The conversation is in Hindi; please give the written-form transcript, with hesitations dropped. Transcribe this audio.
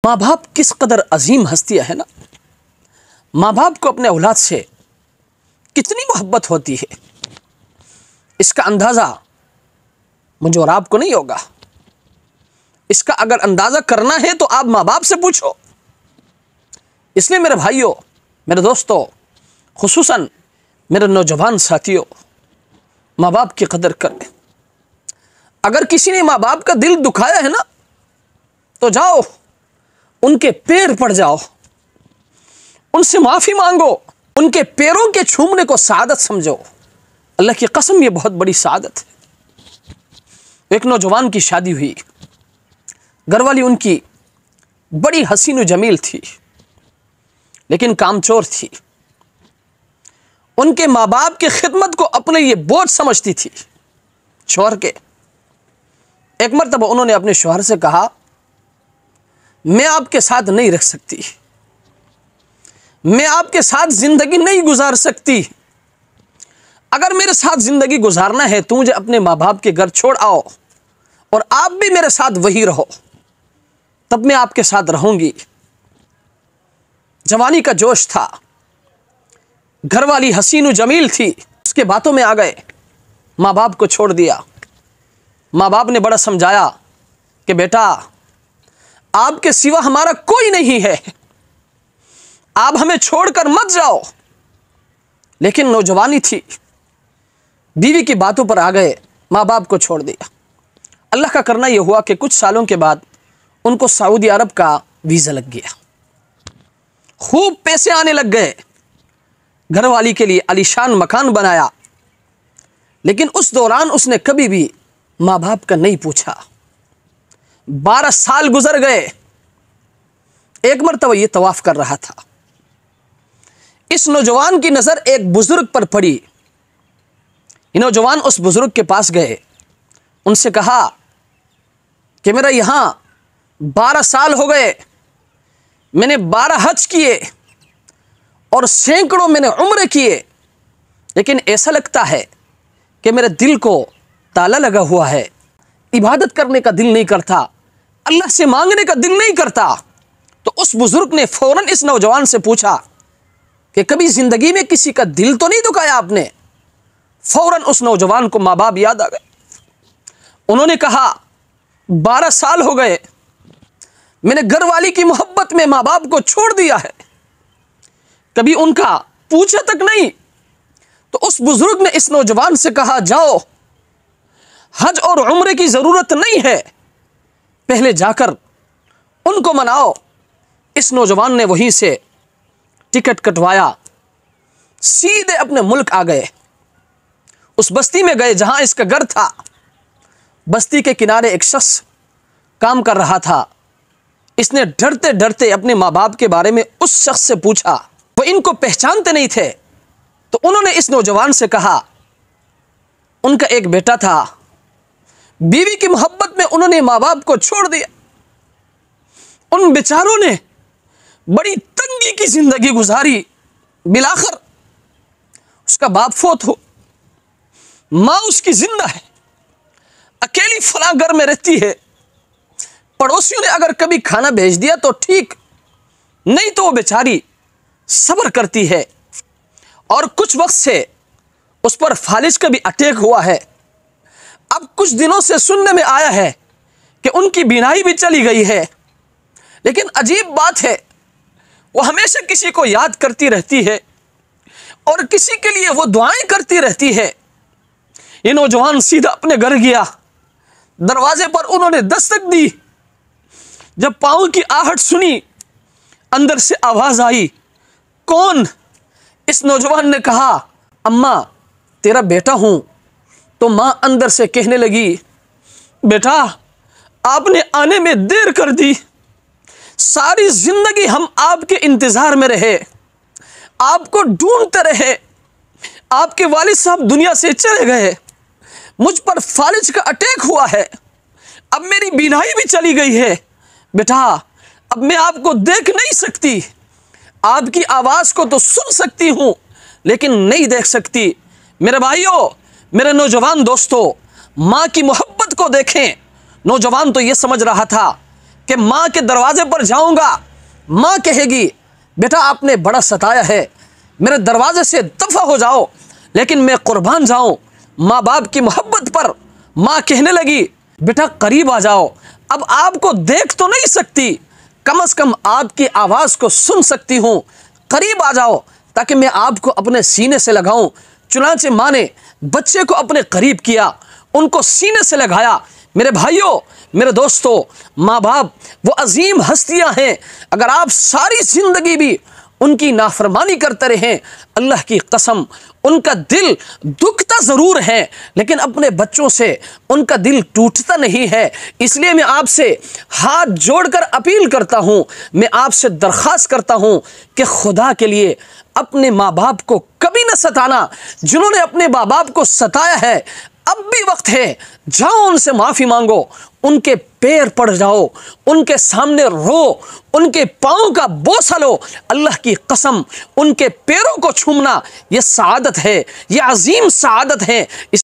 माँ बाप किस कदर अजीम हस्तियाँ है ना। माँ बाप को अपने औलाद से कितनी मोहब्बत होती है, इसका अंदाज़ा मुझे और आपको नहीं होगा। इसका अगर अंदाज़ा करना है तो आप माँ बाप से पूछो। इसलिए मेरे भाइयों, मेरे दोस्तों, खुसूसन मेरे नौजवान साथियों, माँ बाप की कदर करें। अगर किसी ने माँ बाप का दिल दुखाया है ना, तो जाओ उनके पैर पड़ जाओ, उनसे माफ़ी मांगो, उनके पैरों के छूमने को सादत समझो। अल्लाह की कसम, ये बहुत बड़ी सादत है। एक नौजवान की शादी हुई, घरवाली उनकी बड़ी हसीन जमील थी, लेकिन कामचोर थी। उनके माँ बाप की खिदमत को अपने लिए बोझ समझती थी शौहर के। एक मरतबा उन्होंने अपने शौहर से कहा, मैं आपके साथ नहीं रह सकती, मैं आपके साथ जिंदगी नहीं गुजार सकती। अगर मेरे साथ जिंदगी गुजारना है तो मुझे अपने माँ बाप के घर छोड़ आओ और आप भी मेरे साथ वही रहो, तब मैं आपके साथ रहूंगी। जवानी का जोश था, घरवाली हसीन जमील थी, उसके बातों में आ गए, माँ बाप को छोड़ दिया। माँ बाप ने बड़ा समझाया कि बेटा, आपके सिवा हमारा कोई नहीं है, आप हमें छोड़कर मत जाओ। लेकिन नौजवानी थी, बीवी की बातों पर आ गए, माँ बाप को छोड़ दिया। अल्लाह का करना यह हुआ कि कुछ सालों के बाद उनको सऊदी अरब का वीज़ा लग गया, खूब पैसे आने लग गए, घरवाली के लिए आलीशान मकान बनाया। लेकिन उस दौरान उसने कभी भी माँ बाप का नहीं पूछा। 12 साल गुजर गए। एक मरतबा ये तवाफ कर रहा था, इस नौजवान की नज़र एक बुजुर्ग पर पड़ी। ये नौजवान उस बुजुर्ग के पास गए, उनसे कहा कि मेरा यहाँ 12 साल हो गए, मैंने 12 हज किए और सैकड़ों मैंने उम्र किए, लेकिन ऐसा लगता है कि मेरे दिल को ताला लगा हुआ है, इबादत करने का दिल नहीं करता, अल्लाह से मांगने का दिल नहीं करता। तो उस बुजुर्ग ने फौरन इस नौजवान से पूछा कि कभी जिंदगी में किसी का दिल तो नहीं दुखाया आपने? फौरन उस नौजवान को माँ बाप याद आ गए। उन्होंने कहा, 12 साल हो गए, मैंने घरवाली की मोहब्बत में माँ बाप को छोड़ दिया है, कभी उनका पूछा तक नहीं। तो उस बुजुर्ग ने इस नौजवान से कहा, जाओ, हज और उम्रे की जरूरत नहीं है, पहले जाकर उनको मनाओ। इस नौजवान ने वहीं से टिकट कटवाया, सीधे अपने मुल्क आ गए। उस बस्ती में गए जहां इसका घर था। बस्ती के किनारे एक शख्स काम कर रहा था। इसने डरते डरते अपने माँ बाप के बारे में उस शख्स से पूछा। वो इनको पहचानते नहीं थे। तो उन्होंने इस नौजवान से कहा, उनका एक बेटा था, बीवी की मोहब्बत में उन्होंने माँ बाप को छोड़ दिया। उन बेचारों ने बड़ी तंगी की जिंदगी गुजारी, बिलाखिर उसका बाप फोत हो, माँ उसकी जिंदा है, अकेली फला घर में रहती है। पड़ोसियों ने अगर कभी खाना भेज दिया तो ठीक, नहीं तो वो बेचारी सब्र करती है। और कुछ वक्त से उस पर फालिज का भी अटैक हुआ है। अब कुछ दिनों से सुनने में आया है कि उनकी बीनाई भी चली गई है। लेकिन अजीब बात है, वो हमेशा किसी को याद करती रहती है और किसी के लिए वो दुआएं करती रहती है। ये नौजवान सीधा अपने घर गया, दरवाजे पर उन्होंने दस्तक दी। जब पाँव की आहट सुनी, अंदर से आवाज आई, कौन? इस नौजवान ने कहा, अम्मा, तेरा बेटा हूं। तो मां अंदर से कहने लगी, बेटा, आपने आने में देर कर दी, सारी जिंदगी हम आपके इंतजार में रहे, आपको ढूंढते रहे, आपके वालिद साहब दुनिया से चले गए, मुझ पर फालिज का अटैक हुआ है, अब मेरी बीनाई भी चली गई है। बेटा, अब मैं आपको देख नहीं सकती, आपकी आवाज को तो सुन सकती हूं लेकिन नहीं देख सकती। मेरे भाइयों, मेरे नौजवान दोस्तों, माँ की मोहब्बत को देखें। नौजवान तो ये समझ रहा था कि माँ के दरवाजे पर जाऊंगा, माँ कहेगी बेटा आपने बड़ा सताया है, मेरे दरवाजे से दफा हो जाओ, लेकिन मैं कुर्बान जाऊं। माँ बाप की मोहब्बत पर माँ कहने लगी बेटा करीब आ जाओ, अब आपको देख तो नहीं सकती, कम से कम आपकी आवाज़ को सुन सकती हूँ, करीब आ जाओ ताकि मैं आपको अपने सीने से लगाऊं। चुनांचे माँ ने बच्चे को अपने करीब किया, उनको सीने से लगाया। मेरे भाइयों, मेरे दोस्तों, माँ बाप वो अजीम हस्तियाँ हैं, अगर आप सारी ज़िंदगी भी उनकी नाफरमानी करते रहें, अल्लाह की कसम उनका दिल दुखता ज़रूर है, लेकिन अपने बच्चों से उनका दिल टूटता नहीं है। इसलिए मैं आपसे हाथ जोड़कर अपील करता हूँ, मैं आपसे दरख्वास्त करता हूँ कि खुदा के लिए अपने माँ बाप को कभी न सताना। जिन्होंने अपने माँ बाप को सताया है, अब भी वक्त है, जाओ उनसे माफ़ी मांगो, उनके पैर पड़ जाओ, उनके सामने रो, उनके पाँव का बोसा लो। अल्लाह की कसम उनके पैरों को छूमना ये सआदत है, ये अजीम सआदत है।